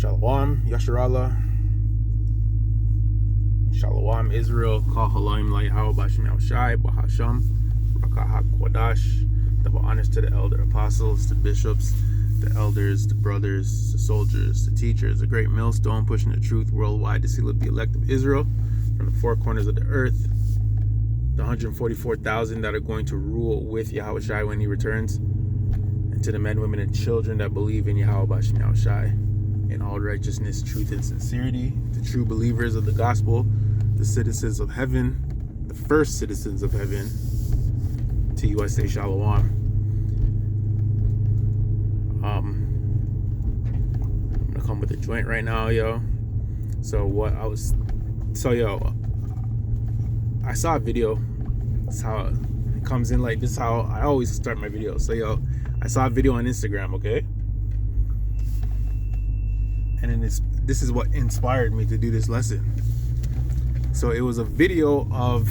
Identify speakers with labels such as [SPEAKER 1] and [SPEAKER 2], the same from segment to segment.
[SPEAKER 1] Shalom, Yasharallah. Shalom, Israel. Kal Halaim Layhaw Bashim Al Shai, Bahasham, Rakah HaKwadash. Double honors to the elder apostles, the bishops, the elders, the brothers, the soldiers, the teachers, a great millstone pushing the truth worldwide to seal up the elect of Israel from the four corners of the earth. The 144,000 that are going to rule with Yahweh Shai when he returns. And to the men, women, and children that believe in Yahweh Bashim Al Shai in all righteousness, truth, and sincerity. The true believers of the gospel, the citizens of heaven, the first citizens of heaven. To you I say Shalom. I'm gonna come with a joint right now, yo. I saw a video. That's how it comes in. Like, this is how I always start my videos. So I saw a video on Instagram, okay? And then this is what inspired me to do this lesson. So it was a video of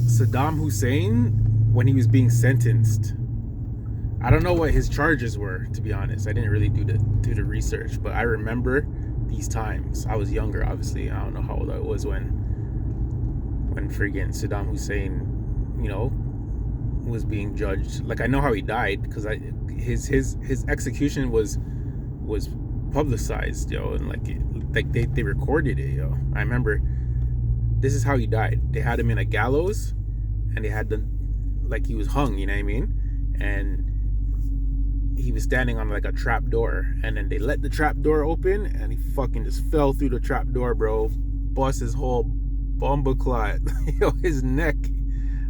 [SPEAKER 1] Saddam Hussein when he was being sentenced. I don't know what his charges were, to be honest. I didn't really do the research, but I remember these times. I was younger, obviously. I don't know how old I was when friggin' Saddam Hussein, was being judged. Like, I know how he died because his execution was publicized, yo, and like they recorded it, yo. I remember this is how he died. They had him in a gallows, and they had he was hung, you know what I mean? And he was standing on like a trap door, and then they let the trap door open, and he fucking just fell through the trap door, bro. Bust his whole bumble clot, yo, his neck.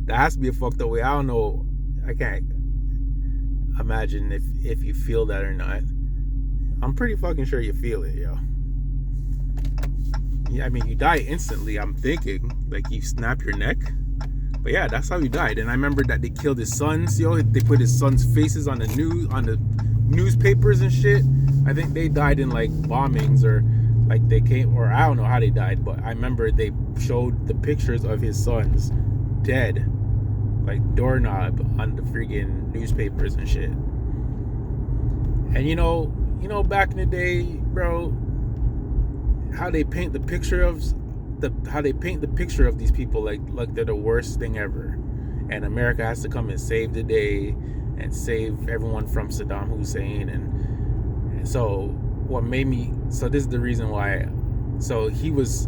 [SPEAKER 1] That has to be a fucked up way. I don't know. I can't imagine if you feel that or not. I'm pretty fucking sure you feel it, yo. Yeah, I mean, you die instantly, I'm thinking. Like, you snap your neck. But yeah, that's how he died. And I remember that they killed his sons, yo. They put his sons' faces on the newspapers and shit. I think they died in like bombings, or like they came, or I don't know how they died, but I remember they showed the pictures of his sons dead, like doorknob on the freaking newspapers and shit. And back in the day, bro, how they paint the picture of these people like they're the worst thing ever, and America has to come and save the day and save everyone from Saddam Hussein. And so what made me, so this is the reason why. He was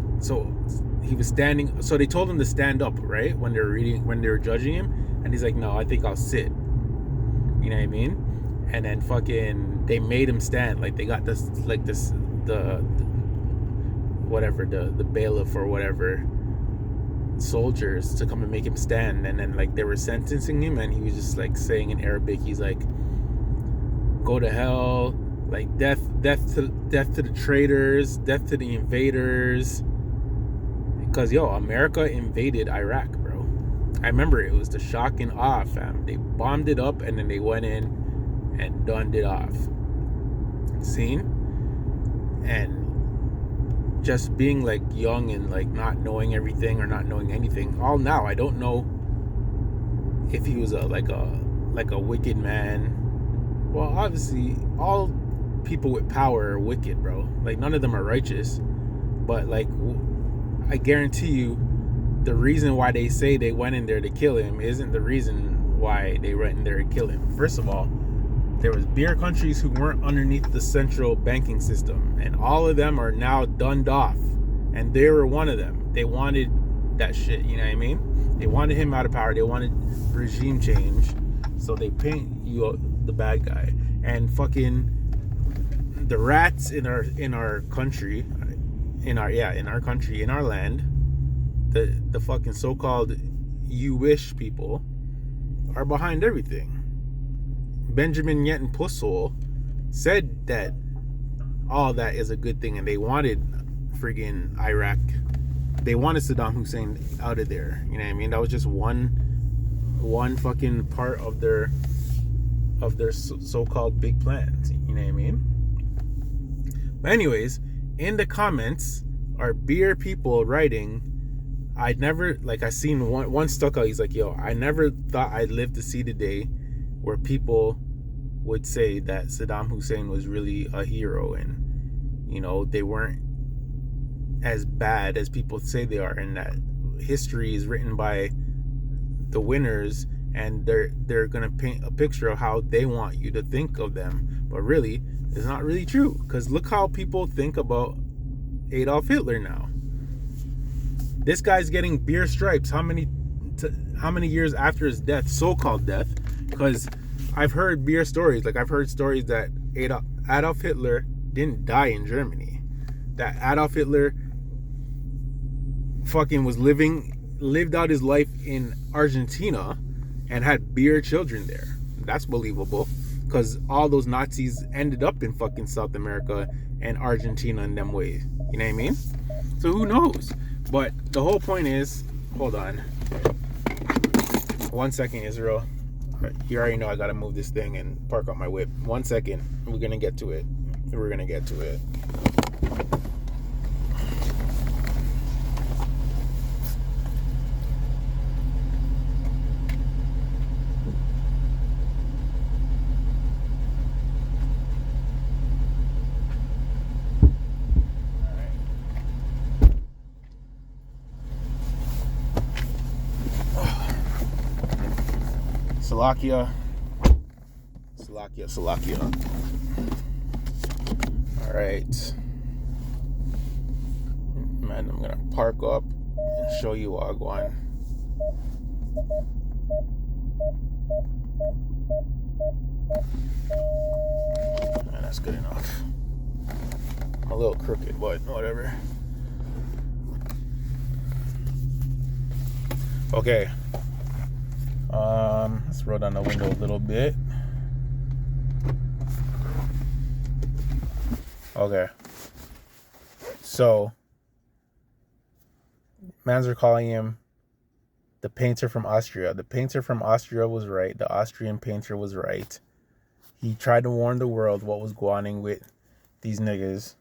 [SPEAKER 1] standing. So they told him to stand up, right, when they were judging him, and he's like, no, I think I'll sit. You know what I mean? And then fucking they made him stand. Like, they got the bailiff or whatever soldiers to come and make him stand. And then like they were sentencing him, and he was just like saying in Arabic, he's like, go to hell, like death to the traitors, death to the invaders. Because America invaded Iraq, bro. I remember it was the shock and awe, fam. They bombed it up, and then they went in and donned it off. Seen? And just being like young and like not knowing everything or not knowing anything. All now, I don't know if he was a wicked man. Well, obviously, all people with power are wicked, bro. Like, none of them are righteous. But like, I guarantee you, the reason why they say they went in there to kill him isn't the reason why they went in there to kill him. First of all, there was beer countries who weren't underneath the central banking system, and all of them are now dunned off, and they were one of them. They wanted that shit, you know what I mean? They wanted him out of power. They wanted regime change, so they paint you the bad guy. And fucking the rats in our country, in our land, the fucking so-called you-wish people are behind everything. Benjamin Netanyahu said that all that is a good thing, and they wanted friggin' Iraq. They wanted Saddam Hussein out of there. You know what I mean? That was just one fucking part of their so-called big plans. You know what I mean? But anyways, in the comments are beer people writing, I seen one stuck out. He's like, yo, I never thought I'd live to see the day where people would say that Saddam Hussein was really a hero, and they weren't as bad as people say they are, and that history is written by the winners, and they're gonna paint a picture of how they want you to think of them. But really, it's not really true, because look how people think about Adolf Hitler now. This guy's getting beer stripes how many years after his death, so-called death? Because I've heard beer stories. Like, I've heard stories that Adolf Hitler didn't die in Germany, that Adolf Hitler fucking lived out his life in Argentina and had beer children there. That's believable, because all those Nazis ended up in fucking South America and Argentina in them ways. You know what I mean? So who knows? But the whole point is, hold on 1 second, Israel. You already know I gotta move this thing and park up my whip. 1 second. We're gonna get to it. Slovakia. All right, man. I'm gonna park up and show you Wagwan. And that's good enough. I'm a little crooked, but whatever. Okay. Let's roll down the window a little bit. Okay. So, mans are calling him the painter from Austria. The painter from Austria was right. The Austrian painter was right. He tried to warn the world what was going on with these niggas,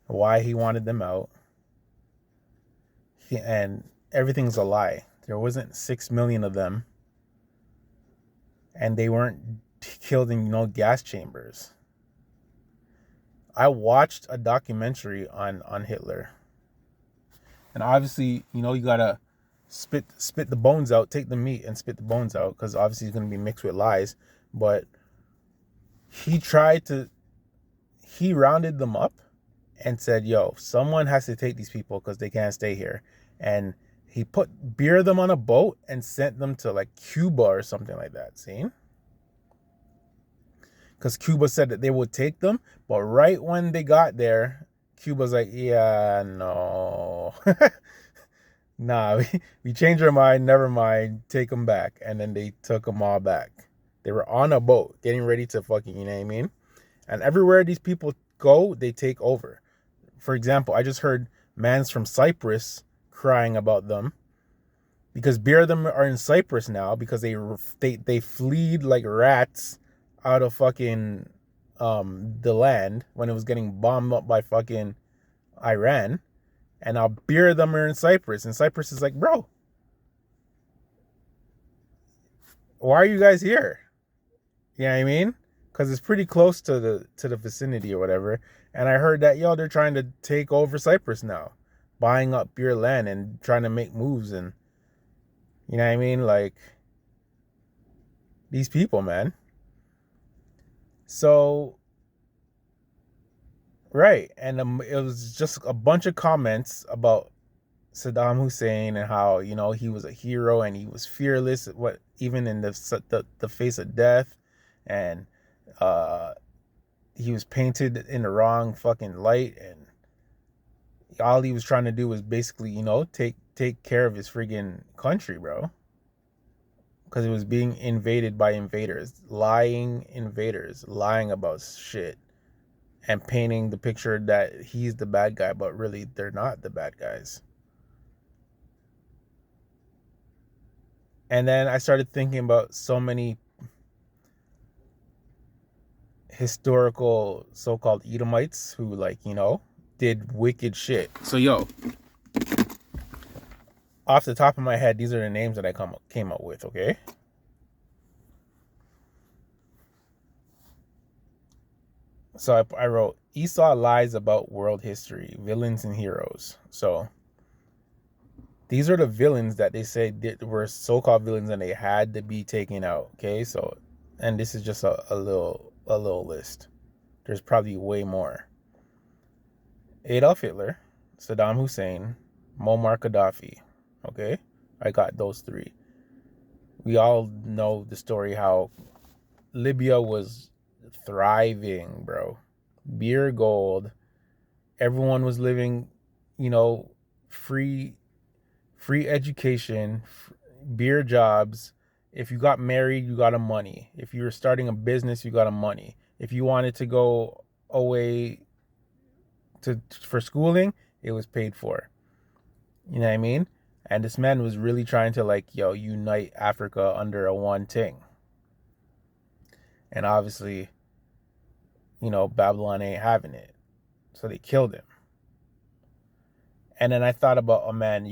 [SPEAKER 1] why he wanted them out. And everything's a lie. There wasn't 6 million of them. And they weren't killed in gas chambers. I watched a documentary on Hitler. And obviously, you gotta spit the bones out, take the meat and spit the bones out, because obviously it's gonna be mixed with lies. But he rounded them up and said, yo, someone has to take these people because they can't stay here. And he beer them on a boat and sent them to like Cuba or something like that. See? Because Cuba said that they would take them, but right when they got there, Cuba's like, yeah, no. Nah, we changed our mind, never mind, take them back. And then they took them all back. They were on a boat, getting ready to fucking, you know what I mean? And everywhere these people go, they take over. For example, I just heard mans from Cyprus crying about them, because beer of them are in Cyprus now, because they fled like rats out of fucking the land when it was getting bombed up by fucking Iran, and now beer of them are in Cyprus, and Cyprus is like, bro, why are you guys here? You know what I mean? Because it's pretty close to the vicinity or whatever. And I heard that they're trying to take over Cyprus now, buying up beer land and trying to make moves, and you know what I mean, like these people, man. So, right. And it was just a bunch of comments about Saddam Hussein and how, he was a hero and he was fearless, even in the face of death. And he was painted in the wrong fucking light. And all he was trying to do was basically, take care of his friggin' country, bro. Because it was being invaded by invaders, lying about shit, and painting the picture that he's the bad guy, but really they're not the bad guys. And then I started thinking about so many historical so-called Edomites who, did wicked shit. So, off the top of my head, these are the names that I came up with, okay? So I wrote Esau lies about world history, villains and heroes. So these are the villains that they said were so-called villains and they had to be taken out. Okay, so and this is just a little list. There's probably way more. Adolf Hitler, Saddam Hussein, Muammar Gaddafi. Okay, I got those three. We all know the story how Libya was thriving, bro. Beer gold. Everyone was living, you know, free free education, beer jobs. If you got married, you got a money. If you were starting a business, you got a money. If you wanted to go away for schooling, it was paid for. You know what I mean? And this man was really trying to like, unite Africa under a one thing. And obviously, Babylon ain't having it. So they killed him. And then I thought about, oh man,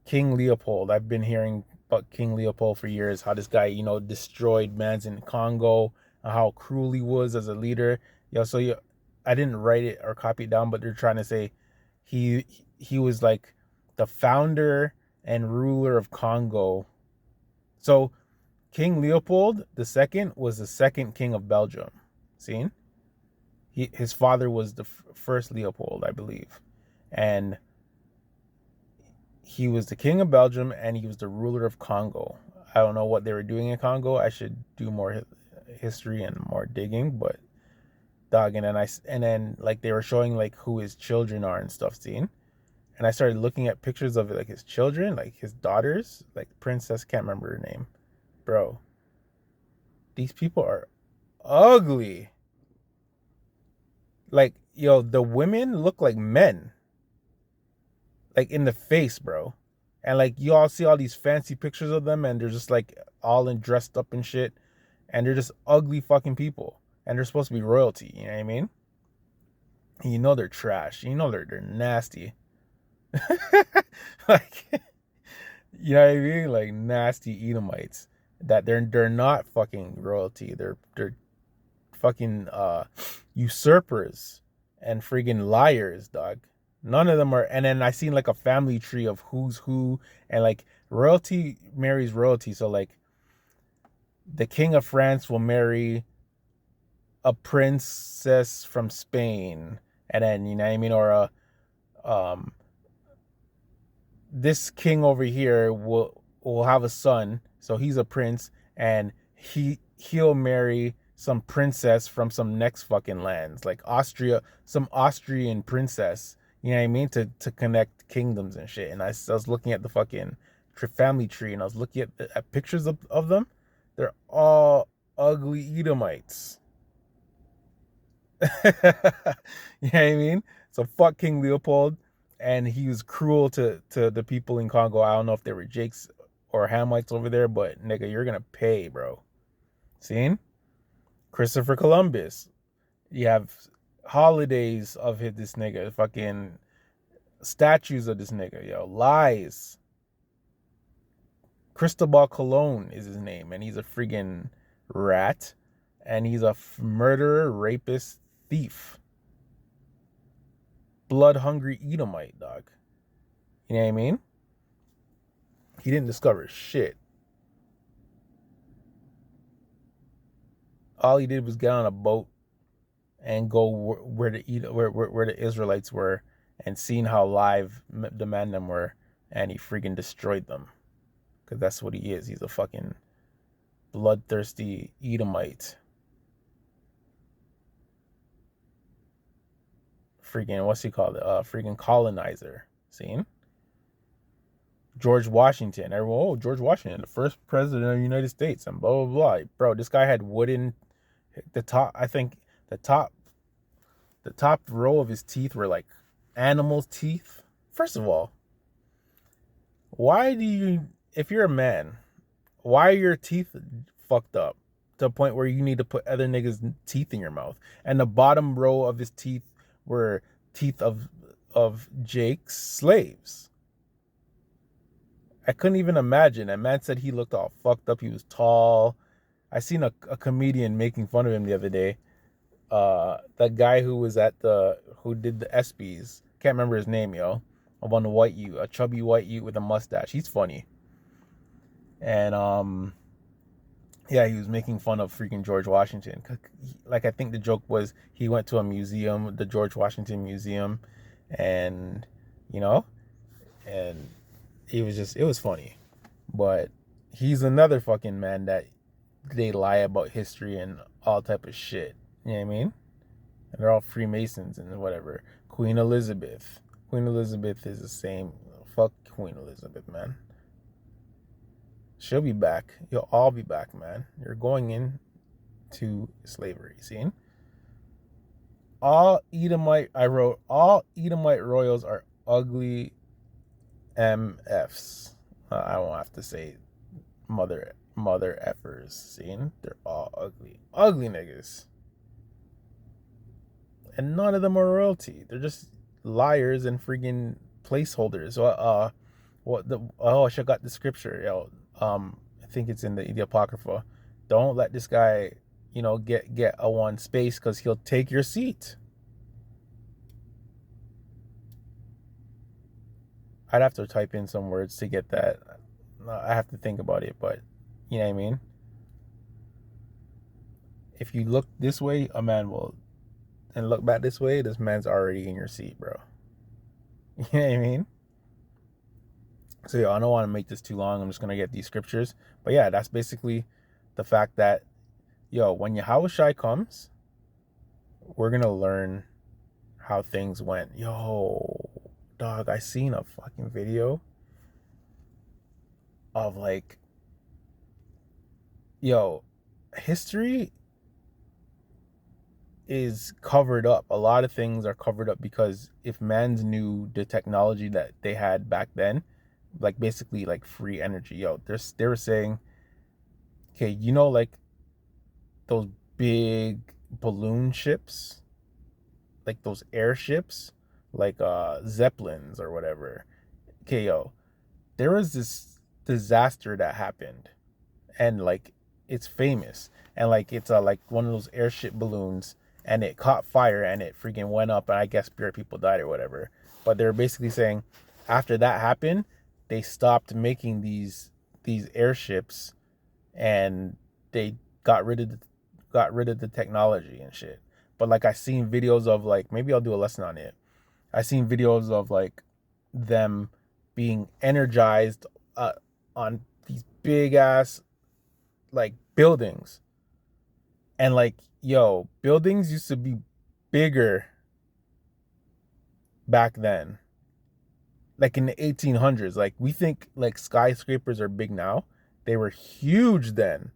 [SPEAKER 1] King Leopold. I've been hearing about King Leopold for years, how this guy, destroyed mans in Congo, and how cruel he was as a leader. I didn't write it or copy it down, but they're trying to say he he was like the founder and ruler of Congo. So King Leopold II was the second king of Belgium. Seen? His father was the first Leopold, I believe. And he was the king of Belgium and he was the ruler of Congo. I don't know what they were doing in Congo. I should do more history and more digging, but dog, and then like they were showing like who his children are and stuff, seen? And I started looking at pictures of like his children, like his daughters, like Princess, can't remember her name. Bro, these people are ugly. Like, the women look like men. Like in the face, bro. And like you all see all these fancy pictures of them and they're just like all in dressed up and shit. And they're just ugly fucking people. And they're supposed to be royalty, you know what I mean? And they're trash. They're nasty. Like you know what I mean? Like nasty Edomites. That they're not fucking royalty. They're fucking usurpers and friggin' liars, dog. None of them are. And then I seen like a family tree of who's who, and like royalty marries royalty. So like the king of France will marry a princess from Spain, and then you know what I mean, or um this king over here will have a son, so he's a prince, and he'll marry some princess from some next fucking lands, like Austria, some Austrian princess. You know what I mean? To connect kingdoms and shit. And I was looking at the fucking family tree, and I was looking at pictures of them. They're all ugly Edomites. You know what I mean? So fuck King Leopold, and he was cruel to the people in Congo. I don't know if they were Jakes or Hamites over there, but nigga, you're gonna pay, bro. Seen? Christopher Columbus. You have holidays of this nigga, fucking statues of this nigga, lies. Cristobal Colon is his name, and he's a friggin' rat, and he's a murderer, rapist, thief, blood hungry Edomite, dog. You know what I mean? He didn't discover shit. All he did was get on a boat and go where the Israelites were, and seen how live the man them were, and he freaking destroyed them. Because that's what he is. He's a fucking bloodthirsty Edomite. Freaking, what's he called? Freaking colonizer. Seen? George Washington. Everyone, George Washington, the first president of the United States, and blah, blah, blah. Bro, this guy had wooden, I think the top row of his teeth were like animal teeth. First of all, if you're a man, why are your teeth fucked up to a point where you need to put other niggas' teeth in your mouth? And the bottom row of his teeth were teeth of Jake's slaves. I couldn't even imagine. That man said he looked all fucked up. He was tall. I seen a comedian making fun of him the other day. that guy who was at the who did the ESPYs. Can't remember his name, yo. One white you, a chubby white you with a mustache. He's funny. And yeah, he was making fun of freaking George Washington. Like, I think the joke was he went to a museum, the George Washington Museum, and you know, and it was funny. But he's another fucking man that they lie about history and all type of shit. You know what I mean? And they're all Freemasons and whatever. Queen Elizabeth. Queen Elizabeth is the same. Fuck Queen Elizabeth, man. She'll be back. You'll all be back, man. You're going into slavery. See? All Edomite royals are ugly MFs. I won't have to say mother effers. See? They're all ugly. Ugly niggas. And none of them are royalty. They're just liars and freaking placeholders. I should got the scripture, yo. I think it's in the Apocrypha. Don't let this guy, get a one space because he'll take your seat. I'd have to type in some words to get that. I have to think about it, but you know what I mean? If you look this way, a man will, and look back this way, this man's already in your seat, bro. You know what I mean? So yeah, I don't want to make this too long. I'm just gonna get these scriptures. But yeah, that's basically the fact that, when Yahushua comes, we're gonna learn how things went. Yo, dog, I seen a fucking video of like, history is covered up. A lot of things are covered up because if mans knew the technology that they had back then, like basically like free energy, they were saying, okay, like those big balloon ships, like those airships, like zeppelins or whatever. Okay, there was this disaster that happened, and like it's famous, and like it's like one of those airship balloons, and it caught fire and it freaking went up, and I guess people died or whatever. But they're basically saying after that happened, they stopped making these airships, and they got rid of the technology and shit. But like I seen videos of like, maybe I'll do a lesson on it. I seen videos of like them being energized on these big ass like buildings, and like buildings used to be bigger back then, like in the 1800s. Like we think like skyscrapers are big now, they were huge then,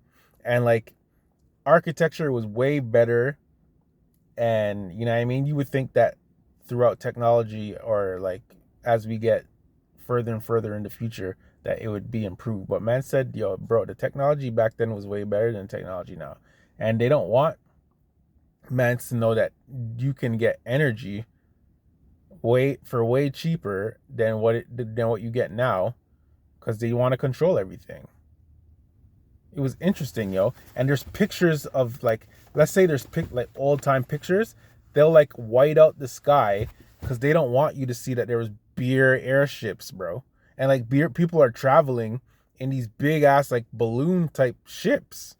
[SPEAKER 1] and like architecture was way better. And you know what I mean, you would think that throughout technology, or like as we get further and further in the future, that it would be improved. But man said, bro, the technology back then was way better than technology now. And they don't want man to know that you can get energy way cheaper than what you get now, because they want to control everything. It was interesting, and there's pictures of like, let's say there's like old time pictures, they'll like white out the sky because they don't want you to see that there was beer airships, bro. And like people are traveling in these big ass like balloon type ships,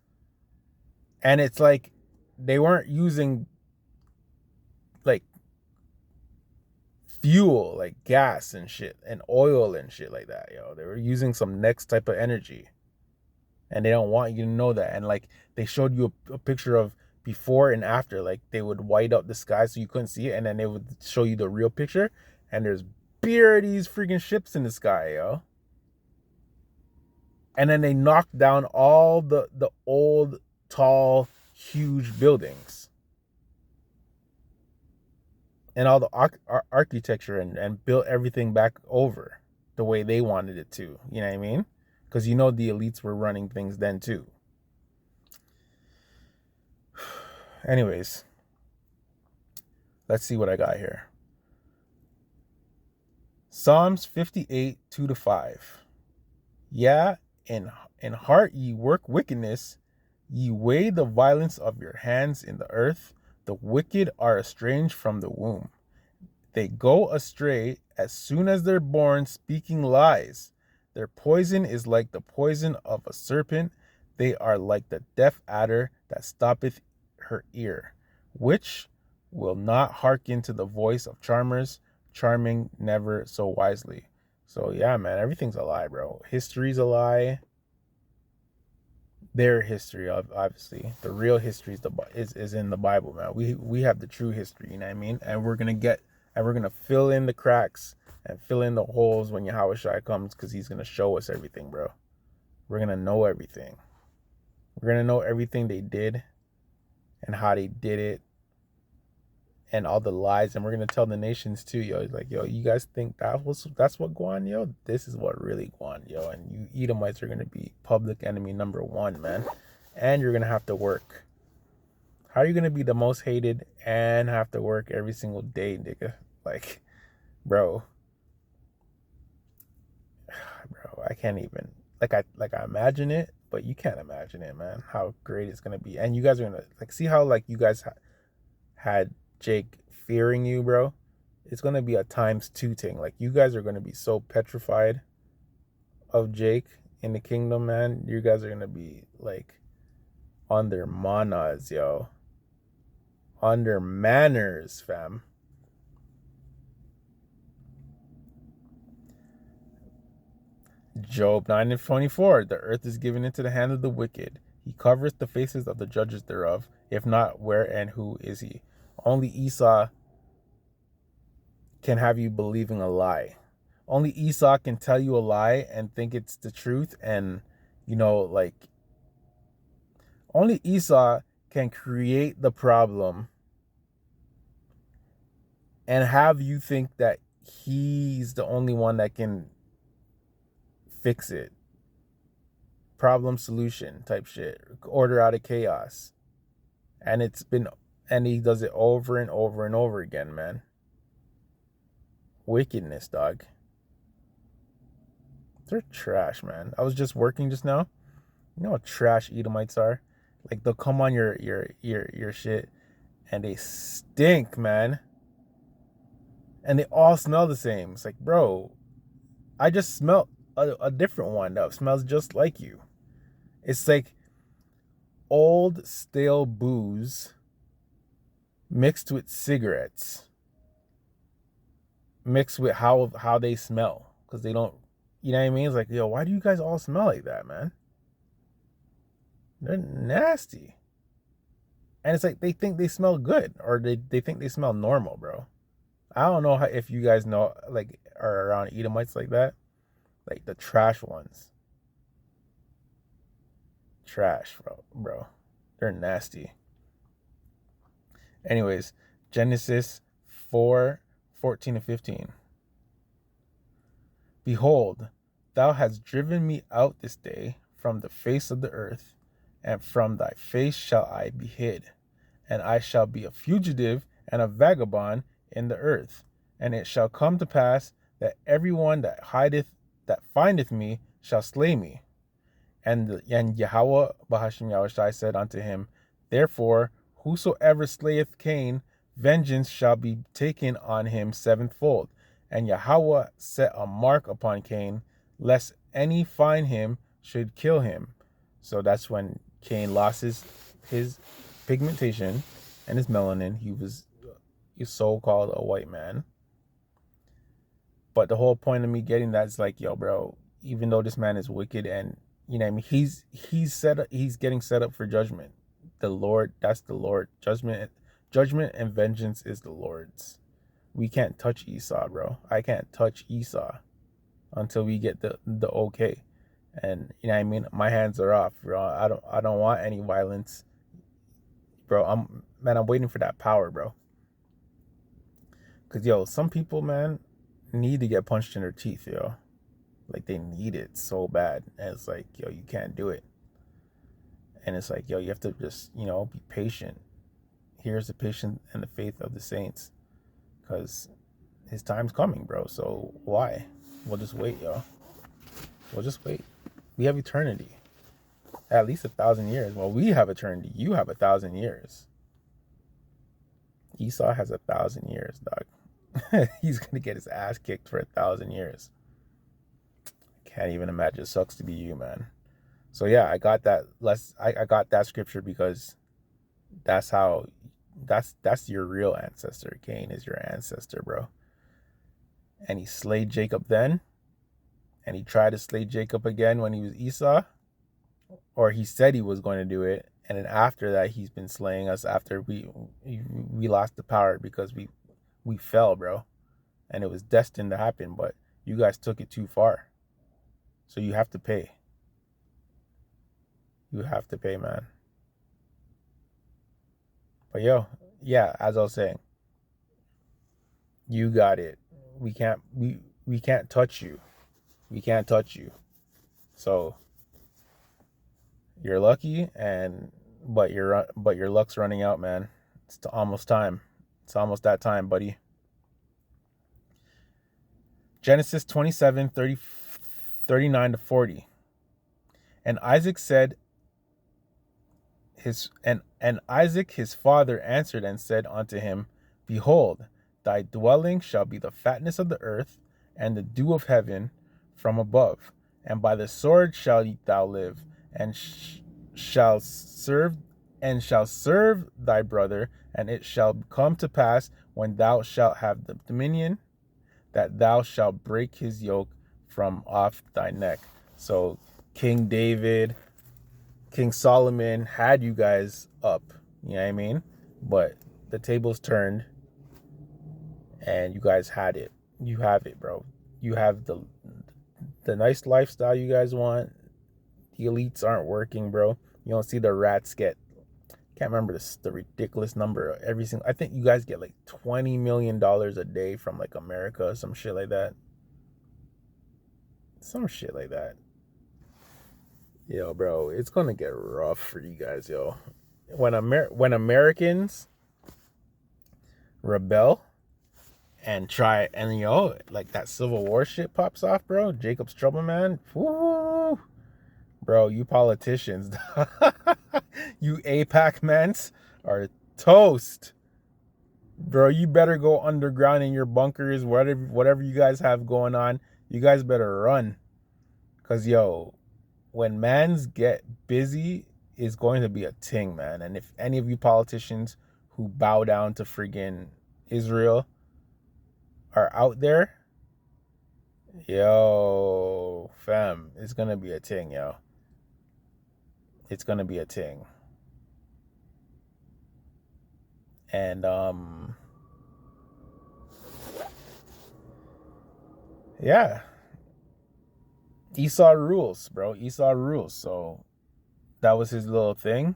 [SPEAKER 1] and it's like they weren't using like fuel, like gas and shit and oil and shit like that. They were using some next type of energy, and they don't want you to know that. And like they showed you a picture of before and after. Like they would white out the sky so you couldn't see it, and then they would show you the real picture, and there's beer these freaking ships in the sky, and then they knocked down all the old tall huge buildings and all the architecture, and built everything back over the way they wanted it to. You know what I mean? Because the elites were running things then too. Anyways, let's see what I got here. Psalms 58, 2-5. Yeah, in heart ye work wickedness, ye weigh the violence of your hands in the earth. The wicked are estranged from the womb. They go astray as soon as they're born, speaking lies. Their poison is like the poison of a serpent. They are like the deaf adder that stoppeth her ear, which will not hearken to the voice of charmers, charming never so wisely. So yeah, man, everything's a lie, bro. History's a lie. Their history, obviously, the real history is in the Bible, man. We have the true history, you know what I mean? And we're gonna fill in the cracks and fill in the holes when Yahweh Shai comes, because he's gonna show us everything, bro. We're gonna know everything. We're gonna know everything they did and how they did it and all the lies, and we're gonna tell the nations too, yo. It's like, yo, you guys think that's what Guan, yo? This is what really Guan, yo. And you Edomites are gonna be public enemy number one, man. And you're gonna have to work. How are you gonna be the most hated and have to work every single day, nigga? Like, bro, I can't even like I imagine it, but you can't imagine it, man. How great it's gonna be, and you guys are gonna like see how like you guys had Jake fearing you, bro. It's gonna be a ×2 thing. Like, you guys are gonna be so petrified of Jake in the kingdom, man. You guys are gonna be like on their manas, yo. On their manners, fam. Job 9:24. The earth is given into the hand of the wicked. He covereth the faces of the judges thereof. If not, where and who is he? Only Esau can have you believing a lie. Only Esau can tell you a lie and think it's the truth. And, like, only Esau can create the problem and have you think that he's the only one that can fix it. Problem solution type shit. Order out of chaos. And he does it over and over and over again, man. Wickedness, dog. They're trash, man. I was just working just now. You know how trash Edomites are? Like, they'll come on your shit and they stink, man. And they all smell the same. It's like, bro, I just smelled a different one that smells just like you. It's like old stale booze mixed with cigarettes, mixed with how they smell, because they don't, you know what I mean? It's like, yo, why do you guys all smell like that, man? They're nasty. And it's like they think they smell good, or they think they smell normal, bro. I don't know if you guys know, like, are around Edomites like that, like the trash ones. Trash, bro. They're nasty. Anyways, Genesis 4:14-15. Behold, thou hast driven me out this day from the face of the earth, and from thy face shall I be hid, and I shall be a fugitive and a vagabond in the earth. And it shall come to pass that everyone that findeth me shall slay me. And Yahweh Bahashim Yahushai said unto him, therefore, whosoever slayeth Cain, vengeance shall be taken on him sevenfold. And Yahweh set a mark upon Cain, lest any find him should kill him. So that's when Cain lost his pigmentation and his melanin. He was so-called a white man. But the whole point of me getting that is like, yo, bro, even though this man is wicked and, you know what I mean, he's getting set up for judgment. The Lord, that's the Lord. Judgment and vengeance is the Lord's. We can't touch Esau, bro. I can't touch Esau until we get the okay. And, you know what I mean? My hands are off, bro. I don't want any violence. Bro, I'm waiting for that power, bro. Cause, yo, some people, man, need to get punched in their teeth, yo. Like, they need it so bad. And it's like, yo, you can't do it. And it's like, yo, you have to just, be patient. Here's the patience and the faith of the saints. Because his time's coming, bro. So why? We'll just wait, yo. We'll just wait. We have eternity. At least 1,000 years. Well, we have eternity. You have 1,000 years. Esau has 1,000 years, dog. He's gonna get his ass kicked for 1,000 years. Can't even imagine. It sucks to be you, man. So yeah, I got that. I got that scripture because that's how. That's your real ancestor. Cain is your ancestor, bro. And he slayed Jacob then, and he tried to slay Jacob again when he was Esau, or he said he was going to do it, and then after that he's been slaying us after we lost the power because we fell, bro, and it was destined to happen, but you guys took it too far, so you have to pay. You have to pay, man. But yo, yeah, as I was saying, you got it. We can't touch you. We can't touch you. So you're lucky, and but your luck's running out, man. It's almost time. It's almost that time, buddy. Genesis 27, 39 to 40. And Isaac said and Isaac his father answered and said unto him, Behold, thy dwelling shall be the fatness of the earth, and the dew of heaven from above. And by the sword shall thou live, and shall serve thy brother. And it shall come to pass, when thou shalt have the dominion, that thou shalt break his yoke from off thy neck. So King David, King Solomon had you guys up, you know what I mean? But the tables turned, and you guys had it. You have it, bro. You have the nice lifestyle you guys want. The elites aren't working, bro. You don't see the rats get, can't remember the ridiculous number of every single, I think you guys get like $20 million a day from like America, some shit like that. Some shit like that. Yo, bro, it's gonna get rough for you guys, yo. When Americans rebel and try, and like that Civil War shit pops off, bro. Jacob's trouble, man. Woo, bro, you politicians, you APAC mans are toast, bro. You better go underground in your bunkers, whatever you guys have going on. You guys better run, cause yo, when mans get busy, is going to be a ting, man. And if any of you politicians who bow down to friggin' Israel are out there, yo, fam, it's gonna be a ting, yo. It's gonna be a ting. And yeah. Esau rules, bro. Esau rules. So that was his little thing.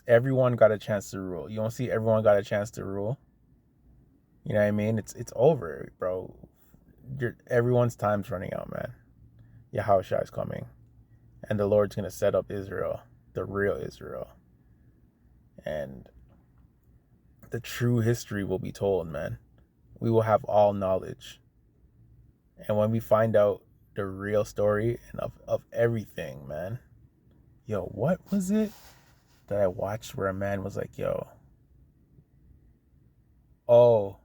[SPEAKER 1] Everyone got a chance to rule. You don't see everyone got a chance to rule. You know what I mean? It's over, bro. Everyone's time's running out, man. Yahushua is coming. And the Lord's going to set up Israel, the real Israel. And the true history will be told, man. We will have all knowledge. And when we find out the real story and of everything, man. Yo, what was it that I watched where a man was like, yo, oh,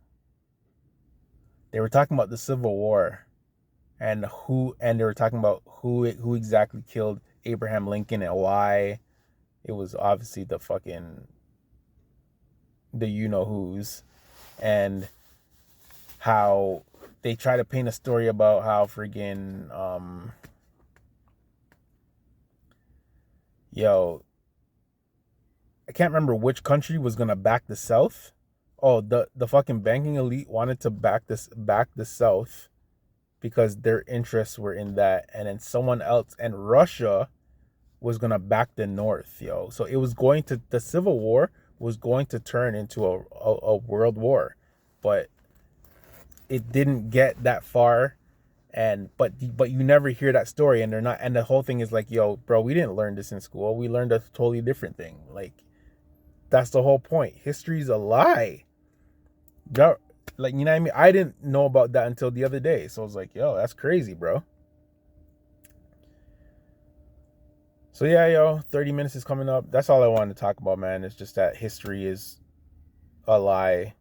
[SPEAKER 1] they were talking about the Civil War and they were talking about who exactly killed Abraham Lincoln and why. It was obviously the you know who's, and how they try to paint a story about how friggin' I can't remember which country was gonna back the South. Oh, the fucking banking elite wanted to back the South because their interests were in that, and then someone else, and Russia was gonna back the North, yo. So it was going to, the Civil War was going to turn into a world war, but it didn't get that far. And but you never hear that story, and they're not, and the whole thing is like, yo, bro, we didn't learn this in school. We learned a totally different thing. Like, that's the whole point. History's a lie. Like, you know what I mean? I didn't know about that until the other day. So I was like, yo, that's crazy, bro. So yeah, yo, 30 minutes is coming up. That's all I wanted to talk about, man. It's just that history is a lie.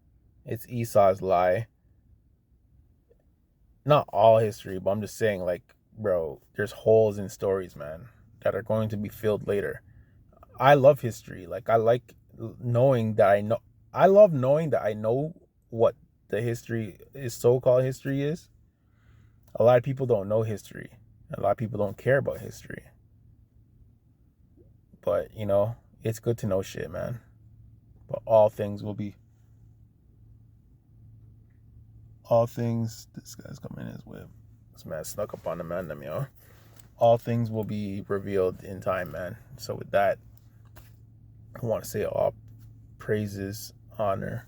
[SPEAKER 1] It's Esau's lie. Not all history, but I'm just saying, like, bro, there's holes in stories, man, that are going to be filled later. I love history. Like, I like knowing that I know. I love knowing that I know what the history is, so-called history is. A lot of people don't know history. A lot of people don't care about history. But, it's good to know shit, man. But all things, this guy's coming in his whip. This man snuck up on the man, them, yo. All things will be revealed in time, man. So with that, I want to say all praises, honor,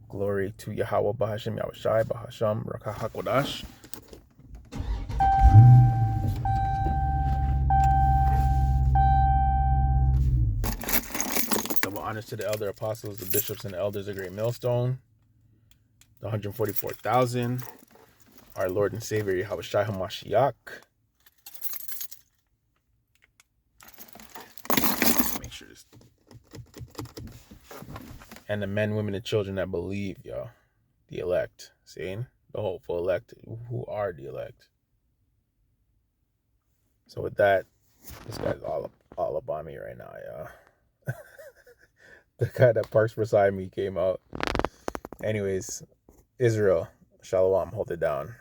[SPEAKER 1] glory to Yahweh Bahashim Yahushai Bahasham Rakahakodash. Double honors to the elder apostles, the bishops, and the elders of Great Millstone, the 144,000, our Lord and Savior Yahushai HaMashiach. Make sure this. And the men, women, and children that believe, y'all. The elect. See? The hopeful elect who are the elect. So with that, this guy's all up on me right now, y'all. The guy that parks beside me came out. Anyways, Israel, Shalom, hold it down.